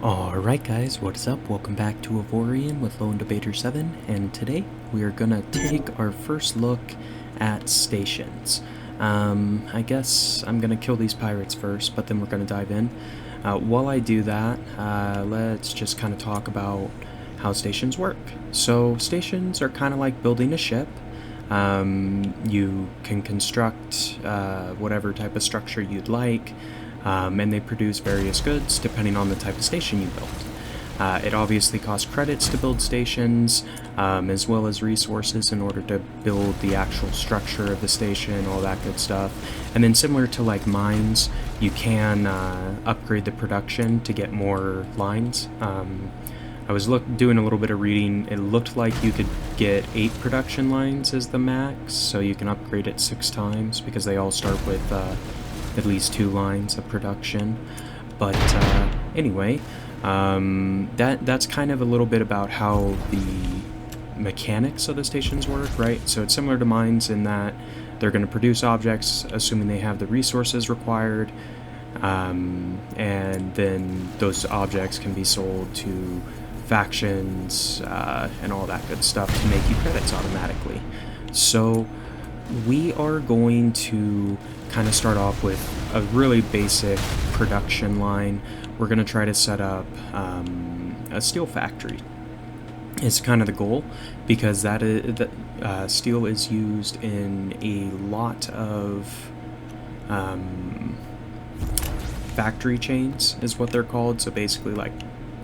Alright guys, what is up? Welcome back to Avorion with LD7, and today we are gonna take our first look at stations. I guess I'm gonna kill these pirates first, but then we're gonna dive in. While I do that, let's just kind of talk about how stations work. So stations are kind of like building a ship. You can construct whatever type of structure you'd like, and they produce various goods depending on the type of station you build. It obviously costs credits to build stations, as well as resources in order to build the actual structure of the station, all that good stuff. And then similar to like mines, you can upgrade the production to get more lines. I was doing a little bit of reading. It looked like you could get 8 production lines as the max, so you can upgrade it 6 times because they all start with at least 2 lines of production. But anyway, that's kind of a little bit about how the mechanics of the stations work, right? So it's similar to mines in that they're going to produce objects assuming they have the resources required, and then those objects can be sold to factions and all that good stuff to make you credits automatically. So we are going to kind of start off with a really basic production line. We're going to try to set up a steel factory. It's kind of the goal, because steel is used in a lot of factory chains, is what they're called. So basically, like,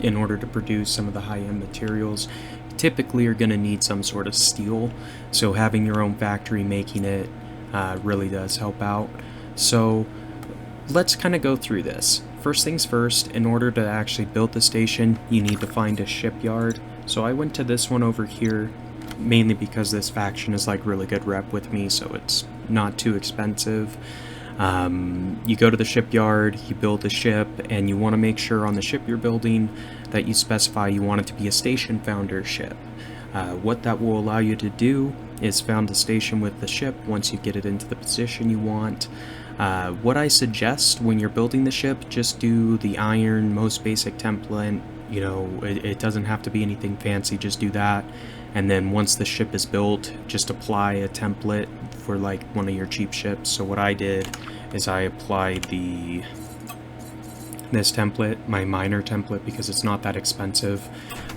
in order to produce some of the high-end materials, typically you're going to need some sort of steel, so having your own factory making it really does help out. So let's kind of go through this. First things first, in order to actually build the station, you need to find a shipyard. So I went to this one over here, mainly because this faction is like really good rep with me, so it's not too expensive. You go to the shipyard, you build the ship, and you want to make sure on the ship you're building that you specify you want it to be a station founder ship. What that will allow you to do is found the station with the ship once you get it into the position you want. What I suggest when you're building the ship, just do the iron, most basic template. You know, it doesn't have to be anything fancy, just do that. And then once the ship is built, just apply a template for like one of your cheap ships. So what I did is I applied this template, my minor template, because it's not that expensive,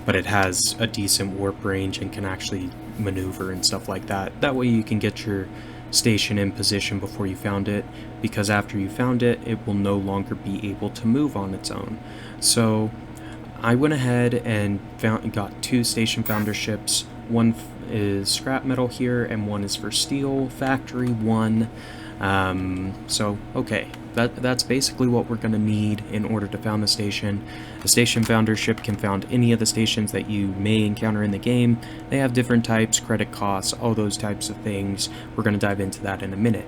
but it has a decent warp range and can actually maneuver and stuff like that. That way you can get your station in position before you found it, because after you found it, it will no longer be able to move on its own. So I went ahead and got 2 station founder ships. One is scrap metal here, and one is for steel factory 1. So okay, that's basically what we're going to need in order to found the station. The station founder ship can found any of the stations that you may encounter in the game. They have different types, credit costs, all those types of things. We're going to dive into that in a minute.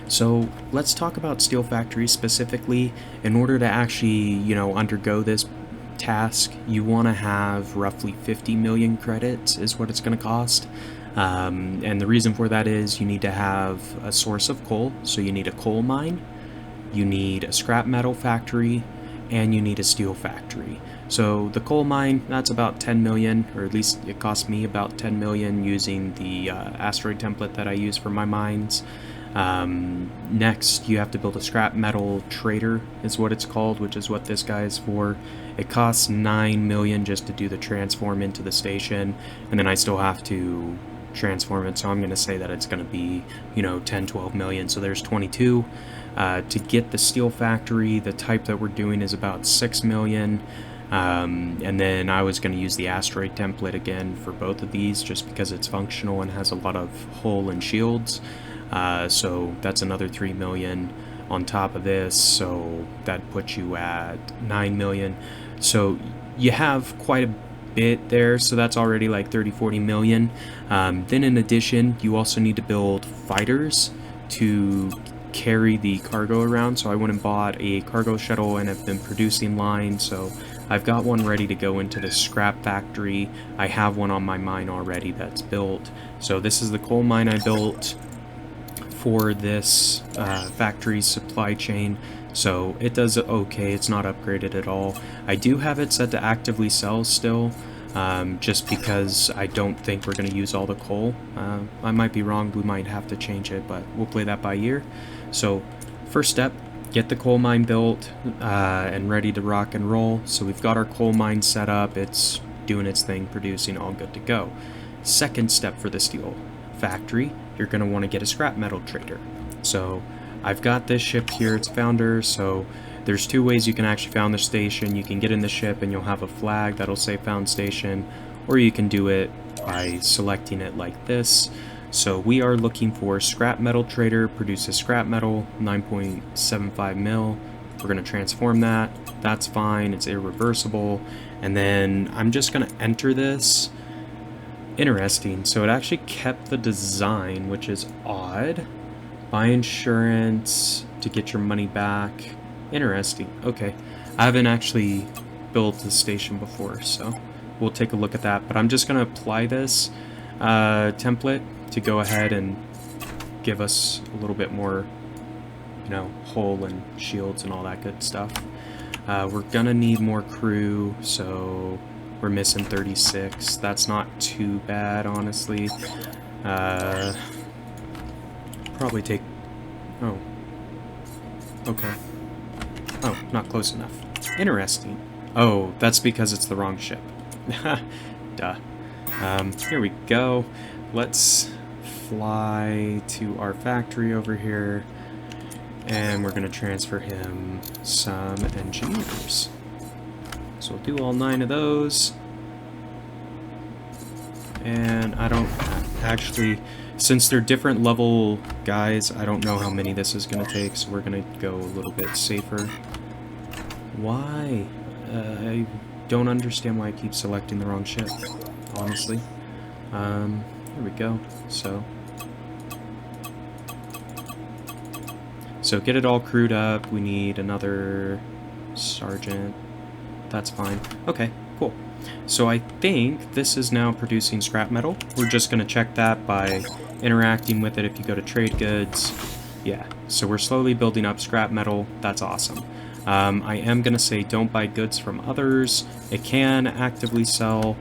So let's talk about steel factories specifically. In order to actually, you know, undergo this task, you want to have roughly 50 million credits is what it's going to cost. And the reason for that is you need to have a source of coal, so you need a coal mine, you need a scrap metal factory, and you need a steel factory. So the coal mine, that's about 10 million, or at least it cost me about 10 million using the asteroid template that I use for my mines. Next, you have to build a scrap metal trader, is what it's called, which is what this guy is for. It costs 9 million just to do the transform into the station, and then I still have to transform it, so I'm going to say that it's going to be, you know, 10-12 million, so there's 22. To get the steel factory, the type that we're doing is about 6 million. And then I was going to use the asteroid template again for both of these, just because it's functional and has a lot of hull and shields. So that's another 3 million on top of this, so that puts you at 9 million. So you have quite a bit there, so that's already like 30-40 million. Then in addition, you also need to build fighters to carry the cargo around. So I went and bought a cargo shuttle and have been producing line, so I've got one ready to go into the scrap factory. I have one on my mine already that's built. So this is the coal mine I built for this factory supply chain. So it does okay, it's not upgraded at all. I do have it set to actively sell still, just because I don't think we're going to use all the coal. I might be wrong, we might have to change it, but we'll play that by ear. So first step, get the coal mine built and ready to rock and roll. So we've got our coal mine set up, it's doing its thing, producing, all good to go. Second step for the steel factory, you're going to want to get a scrap metal trader. So I've got this ship here, it's founder, so there's two ways you can actually found the station. You can get in the ship and you'll have a flag that'll say found station, or you can do it by selecting it like this. So we are looking for scrap metal trader, produces scrap metal, 9.75 mil. We're going to transform that, that's fine, it's irreversible, and then I'm just going to enter this. Interesting, so it actually kept the design, which is odd. Buy insurance to get your money back. Interesting. Okay. I haven't actually built the station before, so we'll take a look at that. But I'm just going to apply this template to go ahead and give us a little bit more, you know, hull and shields and all that good stuff. We're going to need more crew, so we're missing 36. That's not too bad, honestly. Probably take... Oh. Okay. Oh, not close enough. Interesting. Oh, that's because it's the wrong ship. Duh. Here we go. Let's fly to our factory over here, and we're going to transfer him some engineers. So we'll do all 9 of those. And I don't actually... Since they're different level guys, I don't know how many this is going to take, so we're going to go a little bit safer. Why? I don't understand why I keep selecting the wrong ship, honestly. Here we go. So get it all crewed up. We need another sergeant. That's fine. Okay, cool. So I think this is now producing scrap metal. We're just going to check that by interacting with it. If you go to trade goods, yeah, so we're slowly building up scrap metal. That's awesome. I am going to say don't buy goods from others. It can actively sell.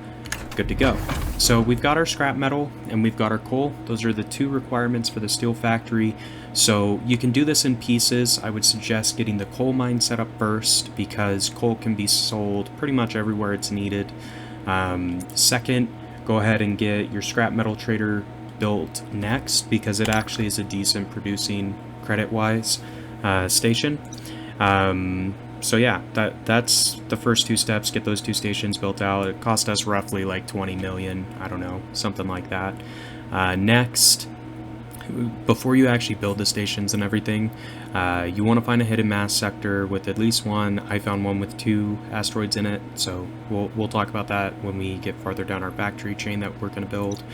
Good to go. So we've got our scrap metal and we've got our coal. Those are the 2 requirements for the steel factory. So you can do this in pieces. I would suggest getting the coal mine set up first because coal can be sold pretty much everywhere it's needed. Second, go ahead and get your scrap metal trader built next because it actually is a decent producing credit-wise station. So yeah, that's the first 2 steps. Get those 2 stations built out. It cost us roughly like 20 million, I don't know, something like that. Next, before you actually build the stations and everything, you want to find a hidden mass sector with at least 1. I found one with 2 asteroids in it, so we'll talk about that when we get farther down our factory chain that we're going to build.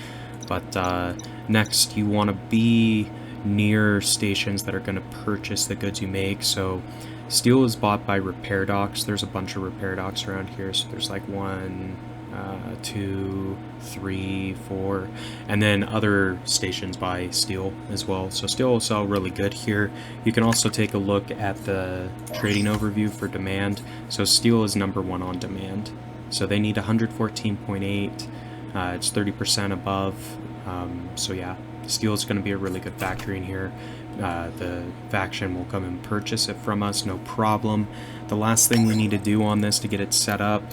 But next, you want to be near stations that are going to purchase the goods you make. So steel is bought by repair docks. There's a bunch of repair docks around here, so there's like 1, 2, 3, 4, and then other stations buy steel as well. So steel will sell really good here. You can also take a look at the trading overview for demand. So steel is #1 on demand. So they need 114.8. It's 30% above. So yeah, steel is going to be a really good factory in here. The faction will come and purchase it from us, no problem. The last thing we need to do on this to get it set up,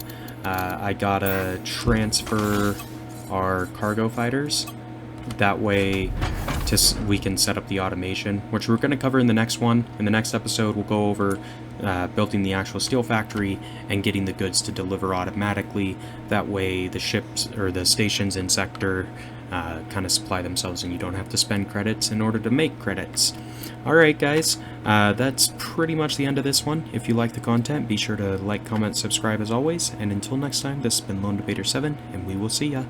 I gotta transfer our cargo fighters. That way we can set up the automation, which we're going to cover in the next one. In the next episode, we'll go over building the actual steel factory and getting the goods to deliver automatically. That way the ships or the stations in sector kind of supply themselves and you don't have to spend credits in order to make credits. Alright guys, that's pretty much the end of this one. If you like the content, be sure to like, comment, subscribe as always, and until next time, this has been LD7, and we will see ya.